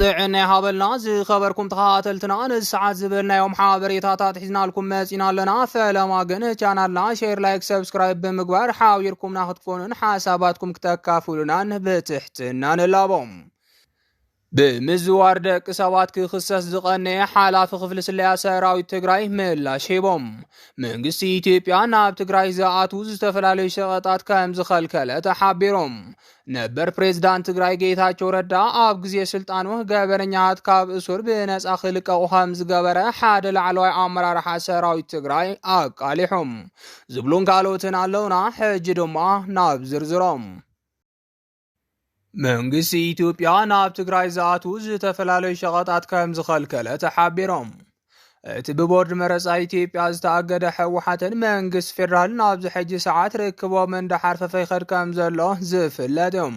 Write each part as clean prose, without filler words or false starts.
ጥዕና ሃበልና ዝኸበርኩም ተኸታተልትና ንሰዓት ዝብልና ዮም ሓበሬታታት ሒዝናልኩም መፂና ኣለና ፈለማ ግን ቻናልና ሼር ላይክ ሰብስክራይብ ብምግባር ሓቢርኩምና ክትኮኑን ሓሳባትኩም ክተካፍሉናን ብትሕትና ንላቦም ብምዝዋር ደቂ ሰባት ክኽሰስ ዝቐነየ ሓላፊ ክፍሊ ስለያ ሰራዊት ትግራይ ምላሽ ሂቦም መንግስቲ ኢትዮጵያ ናብ ትግራይ ዝኣትዉ ዝተፈላለዩ ሸቐጣት ከም ዝኸልከለ ተሓቢሮም ነበር ፕሬዝዳንት ትግራይ ጌታቸው ረዳ ኣብ ግዜ ስልጣኑ ገበረኛት ካብ እሱር ብነፃ ክልቀቁ ከም ዝገበረ ሓደ ላዕለዋይ ኣመራርሓ ሰራዊት ትግራይ ኣቃሊሖም ዝብሉን ካልኦትን ኣለውና ሕጂ ድማ ናብ ዝርዝሮም መንግስቲ ኢትዮጵያ ናብ ትግራይ ዝኣትዉ ዝተፈላለዩ ሸቐጣት ከም ዝኸልከለ ተሓቢሮም እቲ ብቦርድ መረፃ ኢትዮጵያ ዝተኣገደ ሕወሓትን መንግስት ፌደራል ኣብዚ ሕጂ ሰዓት ርክቦም እንዳሓርፈፈ ይኸድ ከም ዘሎ ዝፍለጥ እዮም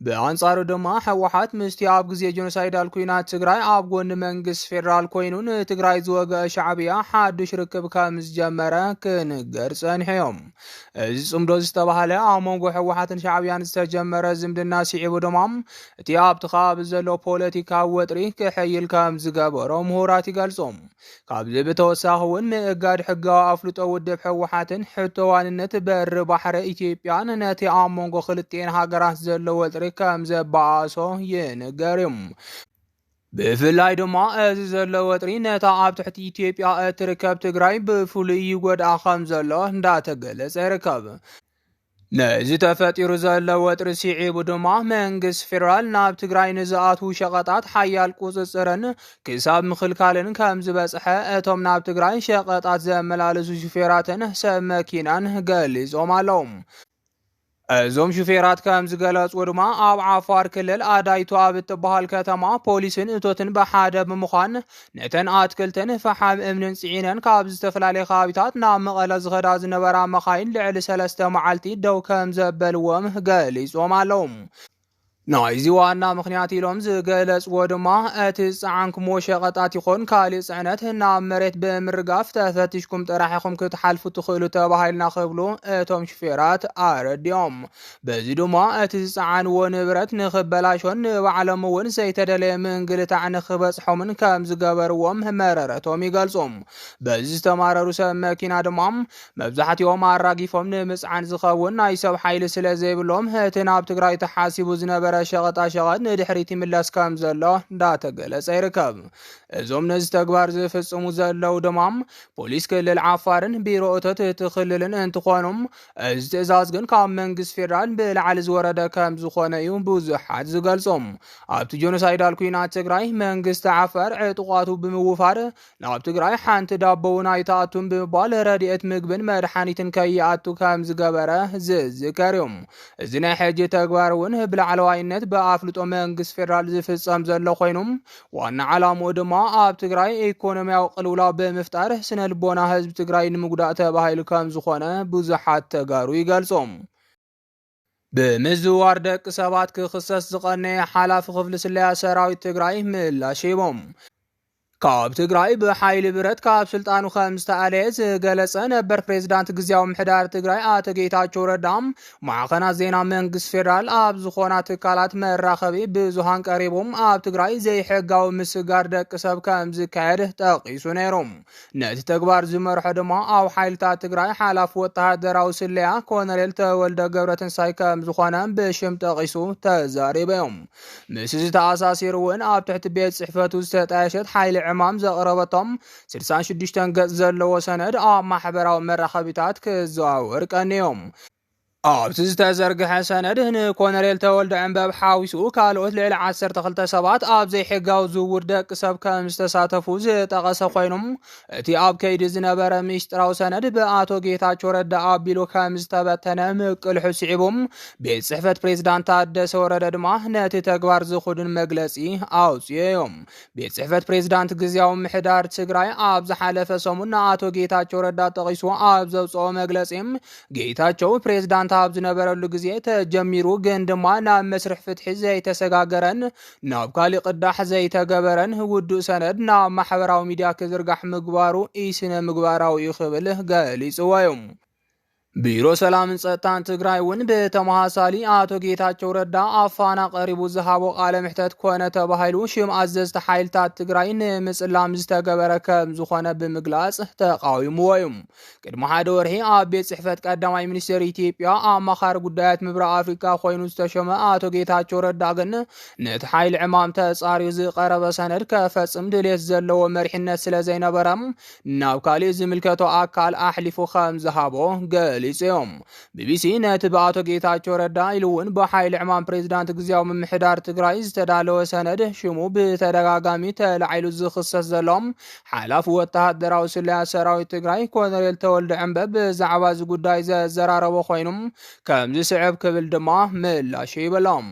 ብኣንጻሩ ድማ ሕወሓት ምስቲ ኣብ ግዜ ጆኖሳይዳል ኩናት ትግራይ ኣብ ጎኒ መንግስት ፌደራል ኮይኑ ንትግራይ ዝወግአ ሻዕብያ ሓዱሽ ርክብ ከም ዝጀመረ ክንገር ፀኒሖም እዚ ጽምዶ ዝተባሃለ ኣብ መንጎ ሕወሓትን ሻዕብያን ዝተጀመረ ዝምድና ሲዒቡ ድማ እቲ ኣብቲ ከባቢ ዘሎ ፖለቲካዊ ወጥሪ ክሕይል ከም ዝገበሮ ምሁራት ይገልጾም ካብዚ ብተወሳኺ እውን ምእጋድ ሕጋዊ ኣፍልጦ ውድብ ሕወሓትን ሕቶዋንነት በሪ ባሕሪ ኢትዮጵያን ነቲ ኣብ መንጎ ክልቲአን ሃገራት ዘሎ ወጥሪ ከም ዘበኣሶ ይንገር እዩ ብፍላይ ድማ እዚ ዘሎ ወጥሪ ነታ ኣብ ትሕቲ ኢትዮጵያ እትርከብ ትግራይ ብፍሉይ ይጎድኣ ከም ዘሎ እንዳተገለጸ ይርከብ ነዚ ተፈጢሩ ዘሎ ወጥሪ ሲዒቡ ድማ መንግስት ፌደራል ናብ ትግራይ ንዝኣትዉ ሸቐጣት ሓያል ቁፅፅርን ክሳብ ምክልካልን ከም ዝበፅሐ እቶም ናብ ትግራይ ሸቐጣት ዘመላለሱ ሹፌራትን ሰብ መኪናን ገሊጾም ኣለዉ እዞም ሹፌራት ከም ዝገለጹ ድማ ኣብ ዓፋር ክልል ኣዳይቱ ኣብ እትበሃል ከተማ ፖሊስን እቶትን ብሓደ ብምዃን ነተን ኣትክልትን ፈሓም እምንን ጽዒነን ካብ ዝተፈላለየ ከባቢታት ናብ መቐለ ዝኸዳ ዝነበራ መኻይን ልዕሊ 3 መዓልቲ ደው ከም ዘበልዎም ገሊጾም ኣለዉ ናይዚ ዋና ምክንያት ኢሎም ዝገለጽዎ ድማ እቲ ዝፀዓንኩምዎ ሸቐጣት ይኹን ካልእ ጽዕነት ናብ መሬት ብምርጋፍ ተፈቲሽኩም ጥራሕ ኢኹም ክትሓልፉ ትኽእሉ ተባሂልና ክብሉ እቶም ሹፌራት ኣረድዮም በዚ ድማ እቲ ዝፀዓንዎ ንብረት ንኽበላሾን ንባዕሎም እውን ዘይተደለየ ምንግልታዕ ንኽበፅሖምን ከም ዝገበርዎም መረረቶም ይገልጾም በዚ ዝተማረሩ ሰብ መኪና ድማ መብዛሕትኦም ኣራጊፎም ንምፅዓን ዝኸውን ናይ ሰብ ሓይሊ ስለ ዘይብሎም እቲ ናብ ትግራይ ተሓሲቡ ዝነበረ ሸቐጣ ሸቐጥ ንድሕሪት ይምለስ ከም ዘሎ እንዳተገለጸ ይርከብ እዞም ነዚ ተግባር ዝፍጽሙ ዘለው ድማ ፖሊስ ክልል ዓፋርን ቢሮ እቶት እቲ ክልልን እንትኾኑም እዚ ትእዛዝ ግን ካብ መንግስት ፌደራል ብላዕሊ ዝወረደ ከም ዝኾነ እዩ ብዙሓት ዝገልጾም ኣብቲ ጆኖሳይዳል ኩናት ትግራይ መንግስቲ ዓፋር ዕጡቓቱ ብምውፋር ናብ ትግራይ ሓንቲ ዳቦ እውን ኣይተኣቱን ብምባል ረድኤት ምግብን መድሓኒትን ከይኣቱ ከም ዝገበረ ዝዝከር እዩ እዚ ናይ ሕጂ ተግባር እውን ብላዕለዋይ በኣፍልጦ መንግስት ፌደራል ዝፍጸም ዘሎ ኮይኑም ዋና ዓላምኡ ድማ ኣብ ትግራይ ኢኮኖሚያዊ ቅልውላው ብምፍጣር ስነ ልቦና ህዝቢ ትግራይ ንምጉዳእ ተባሂሉ ከም ዝኾነ ብዙሓት ተጋሩ ይገልጾም ብምዝዋር ደቂ ሰባት ክኽሰስ ዝቐነየ ሓላፊ ክፍሊ ስለያ ሰራዊት ትግራይ ምላሽ ሂቦም ካብ ትግራይ ብሓይሊ ብረት ካብ ስልጣኑ ከም ዝተኣለየ ዝገለጸ ነበር ፕሬዝዳንት ግዝያዊ ምሕዳር ትግራይ ኣቶ ጌታቸው ረዳም ማዕኸናት ዜና መንግስት ፌደራል ኣብ ዝኾና ትካላት መራኸቢ ብዙሃን ቀሪቦም ኣብ ትግራይ ዘይሕጋዊ ምስጋር ደቂ ሰብ ከም ዝካየድ ጠቂሱ ነይሮም ነቲ ተግባር ዝመርሖ ድማ ኣብ ሓይልታት ትግራይ ሓላፊ ወተሃደራዊ ስለያ ኮሎኔል ተወልደ ገብረትንሳይ ከም ዝኾነ ብሽም ጠቂሱ ተዛሪቦም ምስ ዝተኣሳሲሩ እውን ኣብ ትሕቲ ቤት ጽሕፈቱ ዝተጣየሸት ሓይሊ ዕማም ዘቕረበቶም 66 ገጽ ዘለዎ ሰነድ ኣብ ማሕበራዊ መራኸቢታት ክዘዋወር ቀኒዮም ኣብቲ ዝተዘርግሐ ሰነድ ንኮሎኔል ተወልደ ዕንበብ ሓዊሱ ካልኦት ልዕሊ 12 ሰባት ኣብ ዘይሕጋዊ ዝውውር ደቂ ሰብ ከም ዝተሳተፉ ዝጠቐሰ ኮይኖም እቲ ኣብ ከይዲ ዝነበረ ሚስጥራዊ ሰነድ ብኣቶ ጌታቸው ረዳ ኣቢሉ ከም ዝተበተነ ምቅልሑ ስዒቦም ቤት ጽሕፈት ፕሬዝዳንት ታደሰ ወረደ ድማ ነቲ ተግባር ዝኹድን መግለጺ ኣውፅዮም ቤት ጽሕፈት ፕሬዝዳንት ግዝያዊ ምሕዳር ትግራይ ኣብ ዝሓለፈ ሰሙን ንኣቶ ጌታቸው ረዳ ጠቒሱ ኣብ ዘውፅኦ መግለጺ ጌታቸው ፕሬዝዳንት ኣብ ዝነበረሉ ግዜ ተጀሚሩ ግን ድማ ናብ መስርሕ ፍትሒ ዘይተሰጋገረን ናብ ካሊእ ቅዳሕ ዘይተገበረን ውዱእ ሰነድ ናብ ማሕበራዊ ሚድያ ክዝርጋሕ ምግባሩ ኢስነ ምግባራዊ ይኽብል ገሊጽዎ እዩ ቢሮ ሰላምን ጸጥታን ትግራይ ውን በተመሃሳሊ አቶ ጌታቸው ረዳ አፋና ቀሪቡ ዝሃቦ ቃለ ምሕተት ኮነ ተባሂሉ ሽም አዘዝተ ሓይልታት ትግራይ ንምጽላም ዝተገበረ ከም ዝኾነ ብምግላጽ ተቃዊምዎ እዮም። ቅድሚ ሓደ ወርሒ ኣብ ቤት ጽሕፈት ቀዳማይ ሚኒስትር ኢትዮጵያ ኣማኻሪ ጉዳያት ምብራቕ ኣፍሪካ ኮይኑ ዝተሸመ ኣቶ ጌታቸው ረዳ ግን ነቲ ሓይሊ ዕማም ተጻርዩ ዝቐረበ ሰነድ ከፈጽም ድሌት ዘለዎ መሪሕነት ስለ ዘይነበረም ናብ ካልእ ዝምልከቶ ኣካል ኣሕሊፉ ከም ዝሃቦ ሊጽዮም ቢቢሲ ነቲ በአቶ ጌታቸው ረዳ ኢሉውን በኃይል ዕማም ፕሬዝዳንት ግዚያው ምምሕዳር ትግራይ ዝተዳለወ ሰነድ ሽሙ ብተደጋጋሚ ተላዒሉ ዝኽሰስ ዘሎም ሓላፍ ወተሃደራዊ ስልያ ሰራዊት ትግራይ ኮሎኔል ተወልደ ዕንበብ ብዛዕባ እዚ ጉዳይ ዘዘራረቦ ኮይኖም ከም ዝስዕብ ክብል ድማ ምላሽ ይበሎም።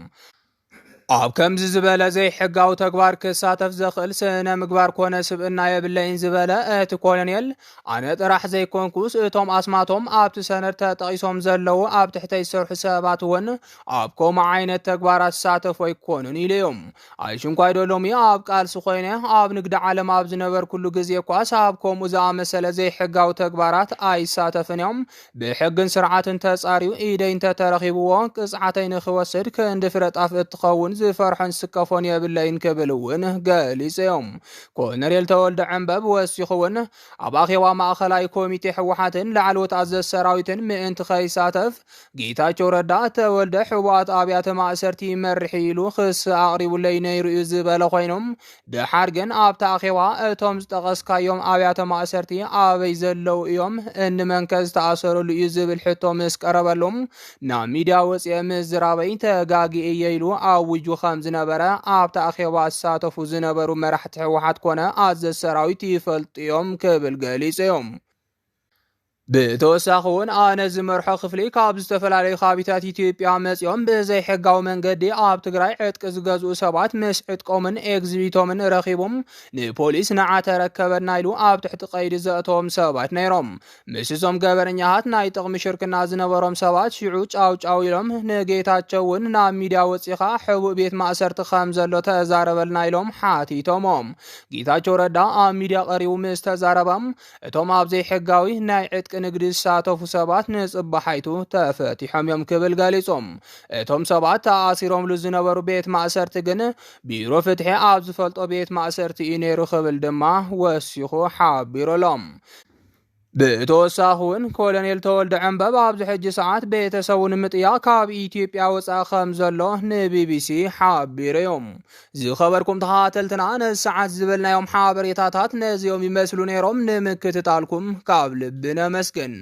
ኣብ ከምዚ ዝበለ ዘይሕጋዊ ተግባር ክሳተፍ ዘኽእል ስነ ምግባር ኮነ ስብእና የብለይን ዝበለ እቲ ኮሎኔል ኣነ ጥራሕ ዘይኮንኩስ እቶም ኣስማቶም ኣብቲ ሰነድ ተጠቒሶም ዘለዉ ኣብ ትሕተይ ዝሰርሑ ሰባት እውን ኣብ ከምኡ ዓይነት ተግባራት ዝሳተፉ ኣይኮኑን ኢሉ እዮም። ኣይሽንኳይ ሎሚ ኣብ ቃልሲ ኮይነ ኣብ ንግዲ ዓለም ኣብ ዝነበርኩሉ ግዜ ኳስ ኣብ ከምኡ ዝኣመሰለ ዘይሕጋዊ ተግባራት ኣይሳተፍን እዮም። ብሕግን ስርዓትን ተጻርዩ ኢደይ እንተተረኺብዎ ቅፅዓተይ ንኽወስድ ክንዲ ፍረጣፍ እትኸውን ዝፈርሖን ስከፎን የብለይን ክብል እውን ገሊጽዮም። ኮሎኔል ተወልደ ዕንበብ ወሲኹ እውን ኣብ ኣኼባ ማእኸላይ ኮሚቴ ሕወሓትን ላዕለዎት ኣዘዝ ሰራዊትን ምእንቲ ከይሳተፍ ጌታቸው ረዳ ተወልደ ሕወሓት ኣብያተ ማእሰርቲ ይመርሕ ኢሉ ክስ ኣቕሪቡለይ ነይሩ እዩ ዝበለ ኮይኖም ድሓር ግን ኣብታ ኣኼባ እቶም ዝጠቐስካዮም ኣብያተ ማእሰርቲ ኣበይ ዘለው እዮም እንመንከ ዝተኣሰረሉ እዩ ዝብል ሕቶ ምስ ቀረበሎም ናብ ሚድያ ወፅአ ምዝራበይ ተጋጊ እየ ኢሉ ኣውጁ ከም ዝነበረ ኣብታ ኣኼባ ዝሳተፉ ዝነበሩ መራሕቲ ሕወሓት ኮነ ኣዘዝ ሰራዊት ይፈልጥዮም ክብል ገሊጽዮም። ብተወሳኺ እውን ኣነ ዝመርሖ ክፍሊ ካብ ዝተፈላለዩ ከባቢታት ኢትዮጵያ መጺኦም ብዘይ ሕጋዊ መንገዲ ኣብ ትግራይ ዕጥቂ ዝገዝኡ ሰባት ምስ ዕጥቆምን ኤግዚቢቶምን ረኺቦም ንፖሊስ ንዓ ተረከበና ኢሉ ኣብ ትሕቲ ቀይዲ ዘእተዎም ሰባት ነይሮም። ምስዞም ገበረኛታት ናይ ጥቕሚ ሽርክና ዝነበሮም ሰባት ሽዑ ጫው ኢሎም ንጌታቸው እውን ናብ ሚድያ ወፂኻ ሕቡእ ቤት ማእሰርቲ ከም ዘሎ ተዛረበልና ኢሎም ሓቲቶሞም። ጌታቸው ረዳ ኣብ ሚድያ ቀሪቡ ምስ ተዛረበም እቶም ኣብ ዘይ ሕጋዊ ናይ ዕጥቂ ንግዲ ዝሳተፉ ሰባት ንጽባሓይቱ ተፈቲሖም እዮም ክብል ገሊጾም። እቶም ሰባት ተኣሲሮምሉ ዝነበሩ ቤት ማእሰርቲ ግን ቢሮ ፍትሒ ኣብ ዝፈልጦ ቤት ማእሰርቲ እዩ ነይሩ ክብል ድማ ወሲኹ ሓቢሩሎም። ብተወሳኺ እውን ኮሎኔል ተወልደ ዕንበብ ኣብዚ ሕጂ ሰዓት ቤተሰቡ ንምጥያቕ ካብ ኢትዮጵያ ወፃኢ ከም ዘሎ ንቢቢሲ ሓቢሮም። ዝኸበርኩም ተኸታተልትና ነዚ ሰዓት ዝበልናዮም ሓበሬታታት ነዚኦም ይመስሉ ነይሮም። ንምክትታልኩም ካብ ልቢ ነመስግን።